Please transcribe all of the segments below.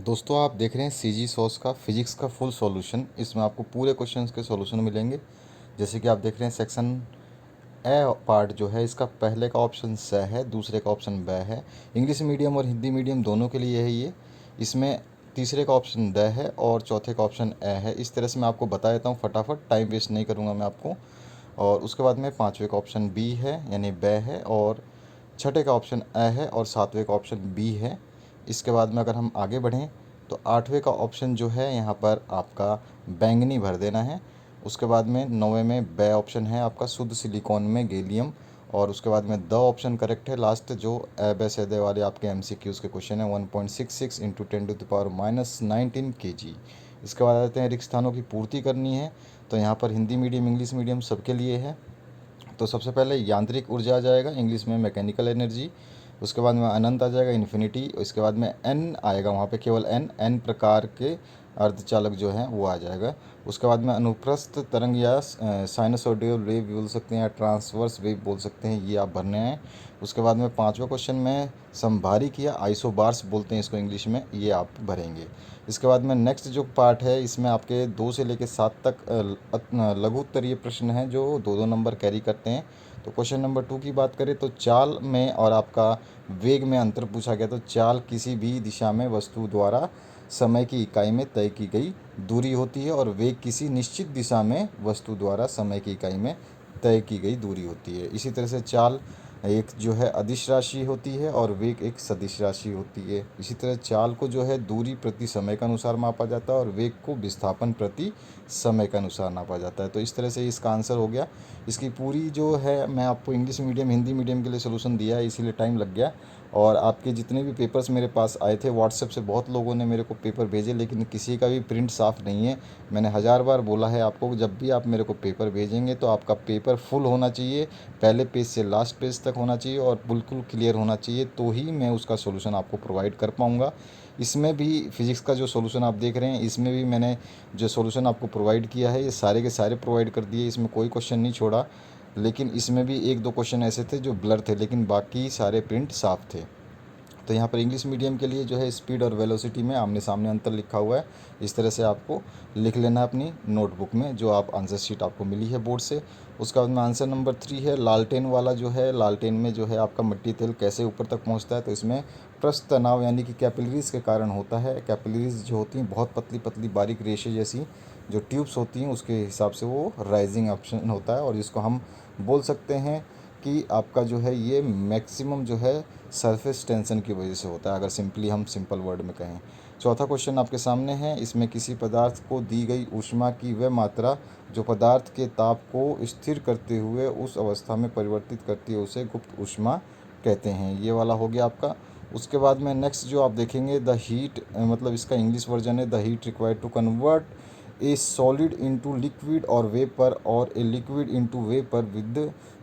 दोस्तों आप देख रहे हैं सीजी सॉस का फिजिक्स का फुल सॉल्यूशन। इसमें आपको पूरे क्वेश्चंस के सॉल्यूशन मिलेंगे। जैसे कि आप देख रहे हैं सेक्शन ए पार्ट जो है इसका पहले का ऑप्शन स है, दूसरे का ऑप्शन ब है। इंग्लिश मीडियम और हिंदी मीडियम दोनों के लिए है ये। इसमें तीसरे का ऑप्शन द है और चौथे का ऑप्शन ए है। इस तरह से मैं आपको बता देता हूँ फटाफट, टाइम वेस्ट नहीं करूँगा मैं आपको। और उसके बाद में पाँचवें का ऑप्शन बी है यानी ब है, और छठे का ऑप्शन ए है और सातवें का ऑप्शन बी है। इसके बाद में अगर हम आगे बढ़ें तो आठवें का ऑप्शन जो है यहाँ पर आपका बैंगनी भर देना है। उसके बाद में नौवें में ब ऑप्शन है आपका शुद्ध सिलिकॉन में गैलियम। और उसके बाद में द ऑप्शन करेक्ट है लास्ट, जो ए ब सैदे वाले आपके एमसीक्यूज़ के क्वेश्चन है 1.66 इंटू 10⁻⁻19 kg। इसके बाद आते हैं रिक्त स्थानों की पूर्ति करनी है, तो यहाँ पर हिंदी मीडियम इंग्लिश मीडियम सबके लिए है। तो सबसे पहले यांत्रिक ऊर्जा आ जाएगा, इंग्लिश में मैकेनिकल एनर्जी। उसके बाद में अनंत आ जाएगा, इन्फिनिटी। उसके बाद में एन आएगा, वहाँ पे केवल एन एन प्रकार के अर्धचालक जो हैं वो आ जाएगा। उसके बाद में अनुप्रस्थ तरंग या साइनसोइडल वेव बोल सकते हैं या ट्रांसवर्स वेव बोल सकते हैं, ये आप भरने हैं। उसके बाद में पाँचवा क्वेश्चन में संभारिक या आइसोबार्स बोलते हैं इसको इंग्लिश में, ये आप भरेंगे। इसके बाद में नेक्स्ट जो पार्ट है इसमें आपके 2 से लेकर 7 तक लघु उत्तरीय प्रश्न हैं जो 2-2 नंबर कैरी करते हैं। तो क्वेश्चन नंबर 2 की बात करें तो चाल में और आपका वेग में अंतर पूछा गया। तो चाल किसी भी दिशा में वस्तु द्वारा समय की इकाई में तय की गई दूरी होती है, और वेग किसी निश्चित दिशा में वस्तु द्वारा समय की इकाई में तय की गई दूरी होती है। इसी तरह से चाल एक जो है अदिश राशि होती है और वेग एक सदिश राशि होती है। इसी तरह चाल को जो है दूरी प्रति समय के अनुसार मापा जाता है और वेग को विस्थापन प्रति समय के अनुसार नापा जाता है। तो इस तरह से इसका आंसर हो गया। इसकी पूरी जो है मैं आपको इंग्लिश मीडियम हिंदी मीडियम के लिए सोल्यूशन दिया है, इसीलिए टाइम लग गया। और आपके जितने भी पेपर्स मेरे पास आए थे व्हाट्सएप से बहुत लोगों ने मेरे को पेपर भेजे, लेकिन किसी का भी प्रिंट साफ़ नहीं है। मैंने 1000 बार बोला है आपको, जब भी आप मेरे को पेपर भेजेंगे तो आपका पेपर फुल होना चाहिए, पहले पेज से लास्ट पेज तक होना चाहिए और बिल्कुल क्लियर होना चाहिए, तो ही मैं उसका सोल्यूशन आपको प्रोवाइड कर पाऊँगा। इसमें भी फिज़िक्स का जो सोल्यूशन आप देख रहे हैं इसमें भी मैंने जो सोल्यूशन आपको प्रोवाइड किया है ये सारे के सारे प्रोवाइड कर दिए, इसमें कोई क्वेश्चन नहीं छोड़ा। लेकिन इसमें भी 1-2 क्वेश्चन ऐसे थे जो ब्लर थे, लेकिन बाकी सारे प्रिंट साफ़ थे। तो यहाँ पर इंग्लिश मीडियम के लिए जो है स्पीड और वेलोसिटी में आमने सामने अंतर लिखा हुआ है। इस तरह से आपको लिख लेना है अपनी नोटबुक में, जो आप आंसर शीट आपको मिली है बोर्ड से। उसके बाद में आंसर नंबर 3 है लालटेन वाला, जो है लालटेन में जो है आपका मिट्टी तेल कैसे ऊपर तक पहुँचता है। तो इसमें पृष्ठ तनाव यानी कि कैपिलरीज के कारण होता है। कैपिलरीज जो होती हैं बहुत पतली पतली बारीक रेशे जैसी जो ट्यूब्स होती हैं, उसके हिसाब से वो राइजिंग ऑप्शन होता है, और इसको हम बोल सकते हैं कि आपका जो है ये मैक्सिमम जो है सरफेस टेंशन की वजह से होता है, अगर सिंपली हम सिंपल वर्ड में कहें। चौथा क्वेश्चन आपके सामने है, इसमें किसी पदार्थ को दी गई ऊष्मा की वह मात्रा जो पदार्थ के ताप को स्थिर करते हुए उस अवस्था में परिवर्तित करती है उसे गुप्त ऊष्मा कहते हैं। ये वाला हो गया आपका। उसके बाद में नेक्स्ट जो आप देखेंगे द हीट, मतलब इसका इंग्लिश वर्जन है the heat required to convert a solid into liquid और वेपर और a liquid into vapour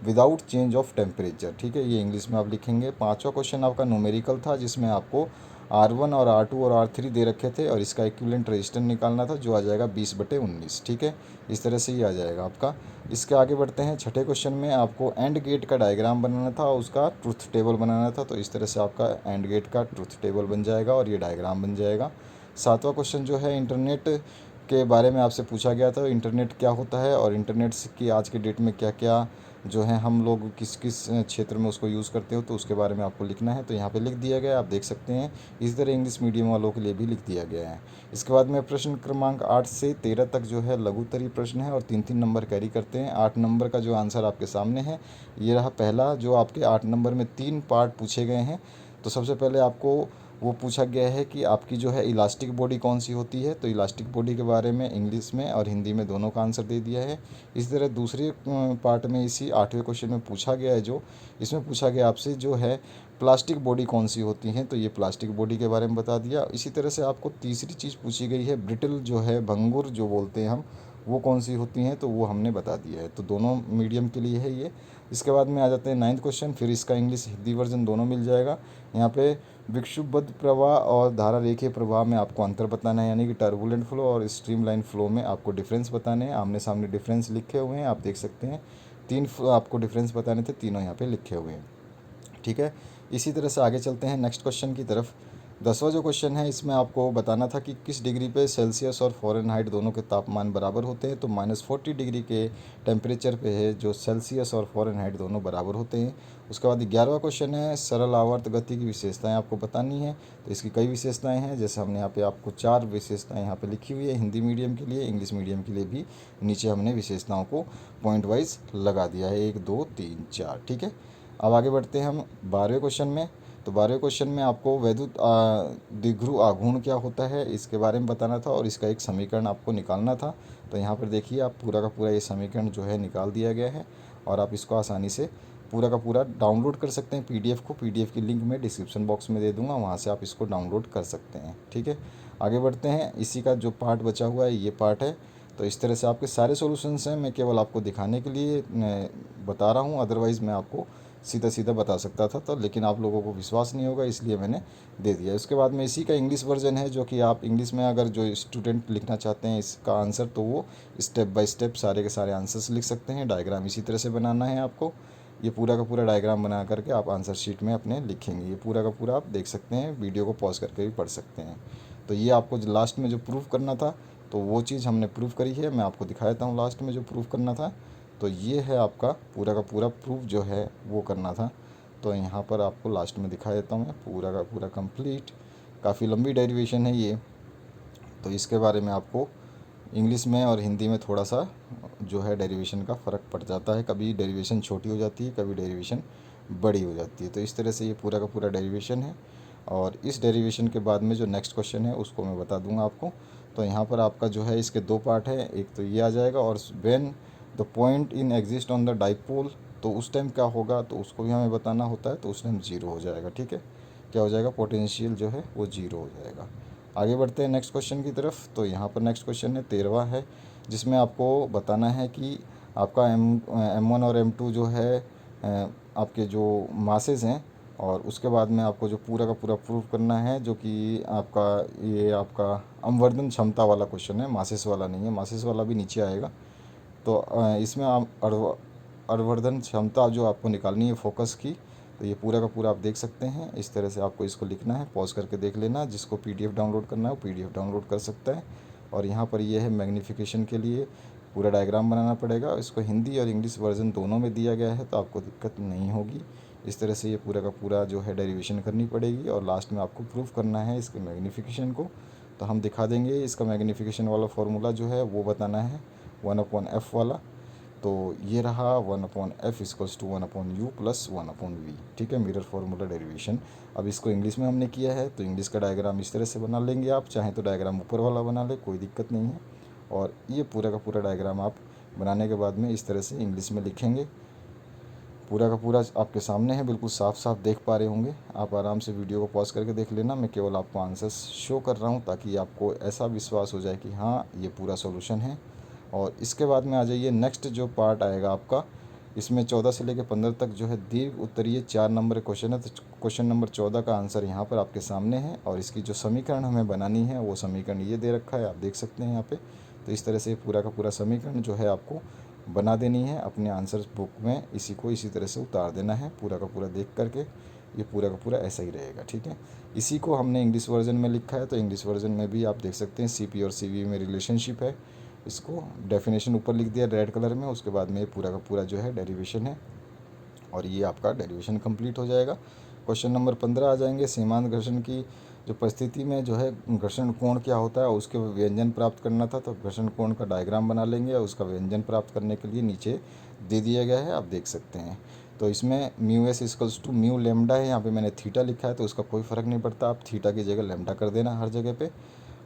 without change of temperature. ठीक है, ये इंग्लिश में आप लिखेंगे। पांचवा क्वेश्चन आपका न्यूमेरिकल था, जिसमें आपको R1 और R2 और R3 दे रखे थे और इसका इक्विवेलेंट रेजिस्टेंस निकालना था, जो आ जाएगा 20/19। ठीक है, इस तरह से ये आ जाएगा आपका। इसके आगे बढ़ते हैं। छठे क्वेश्चन में आपको एंड गेट का डायग्राम बनाना था और उसका ट्रुथ टेबल बनाना था। तो इस तरह से आपका एंड गेट का ट्रुथ टेबल बन जाएगा और ये डायग्राम बन जाएगा। सातवां क्वेश्चन जो है इंटरनेट के बारे में आपसे पूछा गया था, इंटरनेट क्या होता है और इंटरनेट की आज के डेट में क्या क्या जो है हम लोग किस किस क्षेत्र में उसको यूज़ करते हो, तो उसके बारे में आपको लिखना है। तो यहाँ पे लिख दिया गया है, आप देख सकते हैं। इसी तरह इंग्लिश मीडियम वालों के लिए भी लिख दिया गया है। इसके बाद में प्रश्न क्रमांक 8 से 13 तक जो है लघु उत्तरीय प्रश्न है और 3-3 नंबर कैरी करते हैं। 8 नंबर का जो आंसर आपके सामने है ये रहा पहला, जो आपके 8 नंबर में 3 पार्ट पूछे गए हैं। तो सबसे पहले आपको वो पूछा गया है कि आपकी जो है इलास्टिक बॉडी कौन सी होती है। तो इलास्टिक बॉडी के बारे में इंग्लिश में और हिंदी में दोनों का आंसर दे दिया है। इसी तरह दूसरे पार्ट में इसी 8वें क्वेश्चन में पूछा गया है, जो इसमें पूछा गया आपसे जो है प्लास्टिक बॉडी कौन सी होती हैं, तो ये प्लास्टिक बॉडी के बारे में बता दिया। इसी तरह से आपको तीसरी चीज़ पूछी गई है ब्रिटल जो है भंगुर जो बोलते हैं हम, वो कौन सी होती हैं, तो वो हमने बता दिया है। तो दोनों मीडियम के लिए है ये। इसके बाद में आ जाते हैं 9th क्वेश्चन, फिर इसका इंग्लिश हिंदी वर्जन दोनों मिल जाएगा। यहाँ पे विक्षुब्ध प्रवाह और धारा रेखीय प्रवाह में आपको अंतर बताना है, यानी कि टर्बुलेंट फ्लो और स्ट्रीमलाइन फ्लो में आपको डिफरेंस बताने हैं। आमने सामने डिफरेंस लिखे हुए हैं, आप देख सकते हैं। 3 आपको डिफरेंस बताने थे, तीनों यहाँ पे लिखे हुए हैं। ठीक है, इसी तरह से आगे चलते हैं नेक्स्ट क्वेश्चन की तरफ। 10वां जो क्वेश्चन है इसमें आपको बताना था कि किस डिग्री पे सेल्सियस और फ़ारेनहाइट दोनों के तापमान बराबर होते हैं। तो -40 डिग्री के टेम्परेचर पे है जो सेल्सियस और फ़ारेनहाइट दोनों बराबर होते हैं। उसके बाद 11वां क्वेश्चन है सरल आवर्त गति की विशेषताएं आपको बतानी है। तो इसकी कई विशेषताएं हैं, जैसे हमने यहाँ पे आपको 4 विशेषताएं यहाँ पे लिखी हुई है हिंदी मीडियम के लिए, इंग्लिश मीडियम के लिए भी नीचे हमने विशेषताओं को पॉइंट वाइज लगा दिया है, 1 2 3 4। ठीक है, अब आगे बढ़ते हैं हम 12वें क्वेश्चन में। तो 12वें क्वेश्चन में आपको वैद्युत द्विध्रुव आघूर्ण क्या होता है इसके बारे में बताना था और इसका एक समीकरण आपको निकालना था। तो यहाँ पर देखिए आप पूरा का पूरा ये समीकरण जो है निकाल दिया गया है और आप इसको आसानी से पूरा का पूरा डाउनलोड कर सकते हैं पीडीएफ को। पीडीएफ की लिंक मैं डिस्क्रिप्शन बॉक्स में दे दूंगा, वहाँ से आप इसको डाउनलोड कर सकते हैं। ठीक है, आगे बढ़ते हैं। इसी का जो पार्ट बचा हुआ है ये पार्ट है। तो इस तरह से आपके सारे सॉल्यूशंस हैं, मैं केवल आपको दिखाने के लिए बता रहा हूँ, अदरवाइज़ मैं आपको सीधा सीधा बता सकता था तो, लेकिन आप लोगों को विश्वास नहीं होगा इसलिए मैंने दे दिया। उसके बाद में इसी का इंग्लिश वर्जन है, जो कि आप इंग्लिश में अगर जो स्टूडेंट लिखना चाहते हैं इसका आंसर, तो वो स्टेप बाय स्टेप सारे के सारे आंसर्स लिख सकते हैं। डायग्राम इसी तरह से बनाना है आपको। ये पूरा का पूरा डायग्राम बना करके आप आंसर शीट में अपने लिखेंगे। ये पूरा का पूरा आप देख सकते हैं, वीडियो को पॉज करके भी पढ़ सकते हैं। तो ये आपको जो लास्ट में जो प्रूफ करना था, तो वो चीज़ हमने प्रूफ करी है। मैं आपको दिखा देता हूँ लास्ट में जो प्रूफ करना था। तो ये है आपका पूरा का पूरा प्रूफ जो है वो करना था। तो यहाँ पर आपको लास्ट में दिखा देता हूँ मैं पूरा का पूरा कंप्लीट। काफ़ी लंबी डेरिवेशन है ये, तो इसके बारे में आपको इंग्लिश में और हिंदी में थोड़ा सा जो है डेरिवेशन का फ़र्क पड़ जाता है। कभी डेरिवेशन छोटी हो जाती है, कभी डेरिवेशन बड़ी हो जाती है। तो इस तरह से ये पूरा का पूरा डेरिवेशन है। और इस डेरिवेशन के बाद में जो नेक्स्ट क्वेश्चन है उसको मैं बता दूंगा आपको। तो यहाँ पर आपका जो है इसके 2 पार्ट है, एक तो ये आ जाएगा, और when the point in exist on the dipole, तो उस टाइम क्या होगा तो उसको भी हमें बताना होता है। तो उस टाइम 0 हो जाएगा। ठीक है, क्या हो जाएगा, पोटेंशियल जो है वो 0 हो जाएगा। आगे बढ़ते हैं नेक्स्ट क्वेश्चन की तरफ। तो यहाँ पर नेक्स्ट क्वेश्चन है 13वां है, जिसमें आपको बताना है कि आपका M1 और M2 जो है आपके जो मासेस हैं, और उसके बाद में आपको जो पूरा का पूरा प्रूफ करना है, जो कि आपका ये आपका अवमर्दन क्षमता वाला क्वेश्चन है, मासेस वाला नहीं है। मासेस वाला भी नीचे आएगा। तो इसमें आप अवर्धन क्षमता जो आपको निकालनी है फोकस की, तो ये पूरा का पूरा आप देख सकते हैं। इस तरह से आपको इसको लिखना है, पॉज करके देख लेना। जिसको पीडीएफ डाउनलोड करना है वो पीडीएफ डाउनलोड कर सकता है। और यहाँ पर ये है मैग्नीफिकेशन के लिए पूरा डायग्राम बनाना पड़ेगा। इसको हिंदी और इंग्लिश वर्जन दोनों में दिया गया है, तो आपको दिक्कत नहीं होगी। इस तरह से ये पूरा का पूरा जो है डेरिवेशन करनी पड़ेगी, और लास्ट में आपको प्रूफ करना है इसके मैग्नीफिकेशन को। तो हम दिखा देंगे इसका मैग्नीफिकेशन वाला फॉर्मूला जो है वो बताना है 1/f वाला। तो ये रहा 1/f equals to 1/u plus 1/v। ठीक है, मिरर फार्मूला डेरिवेशन। अब इसको इंग्लिश में हमने किया है, तो इंग्लिश का डायग्राम इस तरह से बना लेंगे। आप चाहें तो डायग्राम ऊपर वाला बना ले, कोई दिक्कत नहीं है। और ये पूरा का पूरा डायग्राम आप बनाने के बाद में इस तरह से इंग्लिश में लिखेंगे। पूरा का पूरा आपके सामने है, बिल्कुल साफ साफ देख पा रहे होंगे। आप आराम से वीडियो को पॉज करके देख लेना। मैं केवल आपको आंसर्स शो कर रहा हूँ ताकि आपको ऐसा विश्वास हो जाए कि हाँ ये पूरा सॉल्यूशन है। और इसके बाद में आ जाइए नेक्स्ट जो पार्ट आएगा आपका, इसमें 14 से लेकर 15 तक जो है दीर्घ उत्तरीय 4 नंबर क्वेश्चन है। तो क्वेश्चन नंबर 14 का आंसर यहाँ पर आपके सामने है, और इसकी जो समीकरण हमें बनानी है वो समीकरण ये दे रखा है, आप देख सकते हैं यहाँ पे। तो इस तरह से पूरा का पूरा समीकरण जो है आपको बना देनी है अपने आंसर बुक में। इसी को इसी तरह से उतार देना है पूरा का पूरा देख करके। ये पूरा का पूरा ऐसा ही रहेगा। ठीक है, इसी को हमने इंग्लिश वर्जन में लिखा है, तो इंग्लिश वर्जन में भी आप देख सकते हैं सीपी और सीवी में रिलेशनशिप है। इसको डेफिनेशन ऊपर लिख दिया रेड कलर में। उसके बाद में ये पूरा का पूरा जो है डेरिवेशन है, और ये आपका डेरिवेशन कंप्लीट हो जाएगा। क्वेश्चन नंबर 15 आ जाएंगे। सीमांत घर्षण की जो परिस्थिति में जो है घर्षण कोण क्या होता है उसके व्यंजन प्राप्त करना था। तो घर्षण कोण का डायग्राम बना लेंगे, और उसका व्यंजन प्राप्त करने के लिए नीचे दे दिया गया है, आप देख सकते हैं। तो इसमें mu s equals to mu lambda है, यहाँ पे मैंने थीटा लिखा है, तो उसका कोई फ़र्क नहीं पड़ता, आप थीटा की जगह लेमडा कर देना हर जगह पे।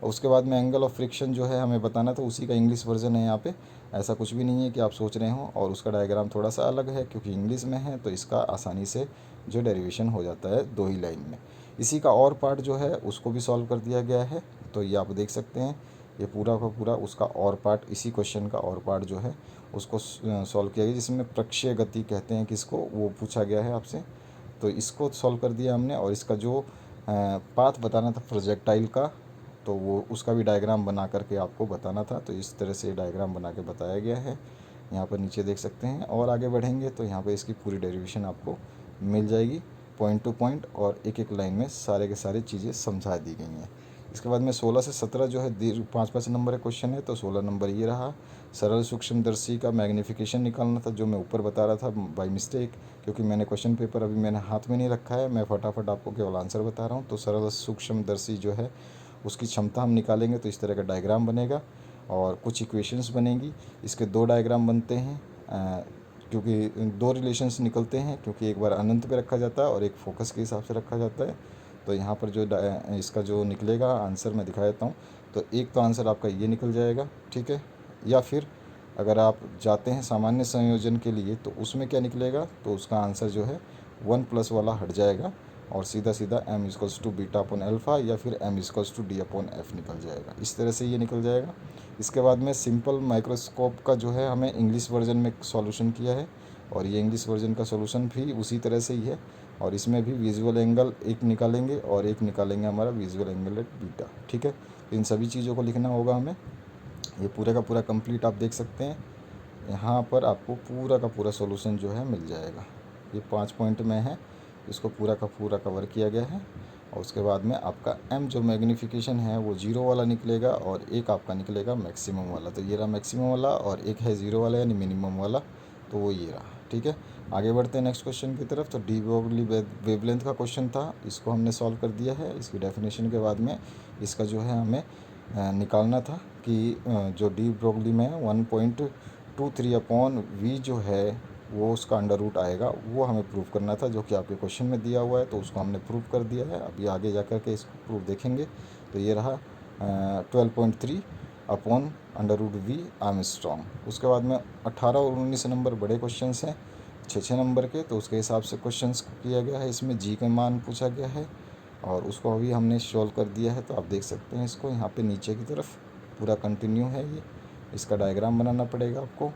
और उसके बाद में एंगल ऑफ फ्रिक्शन जो है हमें बताना था, उसी का इंग्लिश वर्जन है यहाँ पे। ऐसा कुछ भी नहीं है कि आप सोच रहे हो, और उसका डायग्राम थोड़ा सा अलग है क्योंकि इंग्लिश में है, तो इसका आसानी से जो डेरिवेशन हो जाता है 2 ही लाइन में। इसी का और पार्ट जो है उसको भी सॉल्व कर दिया गया है, तो ये आप देख सकते हैं। ये पूरा का पूरा उसका और पार्ट, इसी क्वेश्चन का और पार्ट जो है उसको सॉल्व किया गया, जिसमें प्रक्षेय गति कहते हैं किसको, वो पूछा गया है आपसे। तो इसको सॉल्व कर दिया हमने, और इसका जो पाथ बताना था प्रोजेक्टाइल का, तो वो उसका भी डायग्राम बना करके आपको बताना था। तो इस तरह से डायग्राम बना के बताया गया है, यहाँ पर नीचे देख सकते हैं। और आगे बढ़ेंगे तो यहाँ पर इसकी पूरी डेरिवेशन आपको मिल जाएगी। पॉइंट टू पॉइंट और एक एक लाइन में सारे के सारी चीज़ें समझा दी गई हैं। इसके बाद में 16 से 17 जो है 5-5 नंबर का क्वेश्चन है, तो 16 नंबर ये रहा। सरल सूक्ष्मदर्शी का मैग्नीफिकेशन निकालना था, जो मैं ऊपर बता रहा था बाय मिस्टेक, क्योंकि मैंने क्वेश्चन पेपर अभी मैंने हाथ में नहीं रखा है, मैं फटाफट आपको केवल आंसर बता रहा हूँ। तो सरल सूक्ष्मदर्शी जो है उसकी क्षमता हम निकालेंगे, तो इस तरह का डायग्राम बनेगा और कुछ इक्वेशंस बनेंगी। इसके 2 डायग्राम बनते हैं, क्योंकि 2 रिलेशंस निकलते हैं, क्योंकि एक बार अनंत पे रखा जाता है और एक फोकस के हिसाब से रखा जाता है। तो यहाँ पर जो इसका जो निकलेगा आंसर मैं दिखा देता हूँ। तो एक तो आंसर आपका ये निकल जाएगा, ठीक है। या फिर अगर आप जाते हैं सामान्य संयोजन के लिए, तो उसमें क्या निकलेगा, तो उसका आंसर जो है 1+ वाला हट जाएगा और सीधा सीधा m= बीटा अपॉन अल्फ़ा या फिर m= d अपॉन f निकल जाएगा। इस तरह से ये निकल जाएगा। इसके बाद में सिंपल माइक्रोस्कोप का जो है हमने इंग्लिश वर्जन में सॉल्यूशन किया है, और ये इंग्लिश वर्जन का सॉल्यूशन भी उसी तरह से ही है। और इसमें भी विजुअल एंगल एक निकालेंगे और एक निकालेंगे हमारा विजुअल एंगल एट बीटा, ठीक है। इन सभी चीज़ों को लिखना होगा हमें। ये पूरा का पूरा कंप्लीट आप देख सकते हैं, यहाँ पर आपको पूरा का पूरा सॉल्यूशन जो है मिल जाएगा। ये 5 पॉइंट में है, इसको पूरा का पूरा कवर किया गया है। और उसके बाद में आपका m जो मैग्नीफिकेशन है वो 0 वाला निकलेगा और एक आपका निकलेगा मैक्सिमम वाला। तो ये रहा मैक्सिमम वाला और एक है 0 वाला यानी मिनिमम वाला, तो वो ये रहा, ठीक है। आगे बढ़ते हैं नेक्स्ट क्वेश्चन की तरफ। तो डी ब्रोगली वेवलेंथ का क्वेश्चन था, इसको हमने सॉल्व कर दिया है। इसकी डेफिनेशन के बाद में इसका जो है हमें निकालना था कि जो डी ब्रोगली में 1.23 अपॉन v जो है वो उसका अंडर रूट आएगा, वो हमें प्रूव करना था, जो कि आपके क्वेश्चन में दिया हुआ है। तो उसको हमने प्रूव कर दिया है। अभी आगे जा कर के इसको प्रूव देखेंगे। तो ये रहा 12.3 upon under root v Armstrong. उसके बाद में 18 और 19 नंबर बड़े क्वेश्चन हैं, 6 नंबर के, तो उसके हिसाब से क्वेश्चन किया गया है। इसमें जी का मान पूछा गया है और उसको अभी हमने सॉल्व कर दिया है। तो आप देख सकते हैं इसको यहाँ पे नीचे की तरफ पूरा कंटिन्यू है ये। इसका डायग्राम बनाना पड़ेगा आपको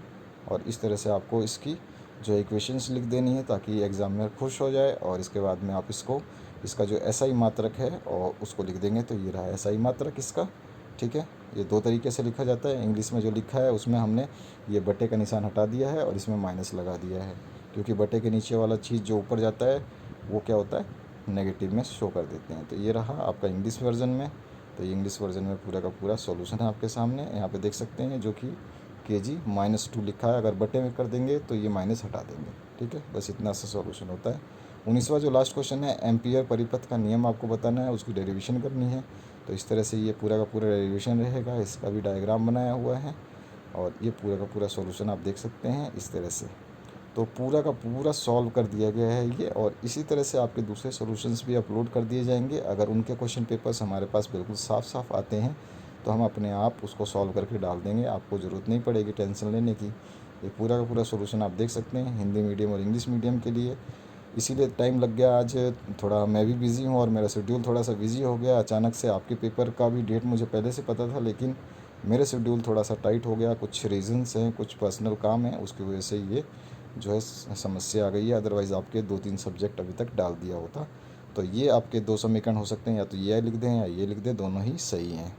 और इस तरह से आपको इसकी जो इक्वेशंस लिख देनी है, ताकि एग्ज़ाम में खुश हो जाए। और इसके बाद में आप इसका जो SI मात्रक है और उसको लिख देंगे। तो ये रहा SI मात्रक इसका, ठीक है। ये 2 तरीके से लिखा जाता है। इंग्लिश में जो लिखा है उसमें हमने ये बटे का निशान हटा दिया है और इसमें माइनस लगा दिया है, क्योंकि बटे के नीचे वाला चीज़ जो ऊपर जाता है वो क्या होता है, नेगेटिव में शो कर देते हैं। तो ये रहा आपका इंग्लिश वर्जन में। तो ये इंग्लिश वर्जन में पूरा का पूरा सॉल्यूशन है आपके सामने, यहाँ पे देख सकते हैं, जो कि kg-2 लिखा है। अगर बटे में कर देंगे तो ये माइनस हटा देंगे, ठीक है। बस इतना सा सॉल्यूशन होता है। 19वां जो लास्ट क्वेश्चन है, एम्पियर परिपथ का नियम आपको बताना है, उसकी डेरिवेशन करनी है। तो इस तरह से ये पूरा का पूरा डेरिवेशन रहेगा। इसका भी डायग्राम बनाया हुआ है और ये पूरा का पूरा सॉल्यूशन आप देख सकते हैं इस तरह से। तो पूरा का पूरा सॉल्व कर दिया गया है ये, और इसी तरह से आपके दूसरे सॉल्यूशंस भी अपलोड कर दिए जाएंगे। अगर उनके क्वेश्चन पेपर्स हमारे पास बिल्कुल साफ साफ आते हैं तो हम अपने आप उसको सॉल्व करके डाल देंगे, आपको ज़रूरत नहीं पड़ेगी टेंशन लेने की। ये पूरा का पूरा सॉल्यूशन आप देख सकते हैं हिंदी मीडियम और इंग्लिश मीडियम के लिए। इसीलिए टाइम लग गया आज, थोड़ा मैं भी बिज़ी हूँ और मेरा शेड्यूल थोड़ा सा बिज़ी हो गया। अचानक से आपके पेपर का भी डेट मुझे पहले से पता था, लेकिन मेरे शेड्यूल थोड़ा सा टाइट हो गया। कुछ रीज़न्स हैं, कुछ पर्सनल काम है, उसकी वजह से ये जो है समस्या आ गई है। अदरवाइज़ आपके 2-3 सब्जेक्ट अभी तक डाल दिया होता। तो ये आपके 2 समीकरण हो सकते हैं, या तो ये लिख दें या ये लिख दें, दोनों ही सही हैं।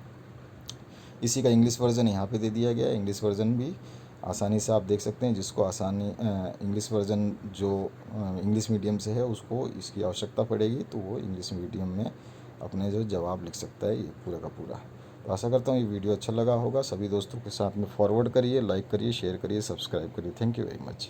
इसी का इंग्लिश वर्जन यहाँ पे दे दिया गया है। इंग्लिश वर्जन भी आसानी से आप देख सकते हैं, जिसको आसानी इंग्लिश वर्जन जो इंग्लिश मीडियम से है उसको इसकी आवश्यकता पड़ेगी, तो वो इंग्लिश मीडियम में अपने जो जवाब लिख सकता है, ये पूरा का पूरा। तो आशा करता हूँ ये वीडियो अच्छा लगा होगा। सभी दोस्तों के साथ में फॉरवर्ड करिए, लाइक करिए, शेयर करिए, सब्सक्राइब करिए। Thank you very much.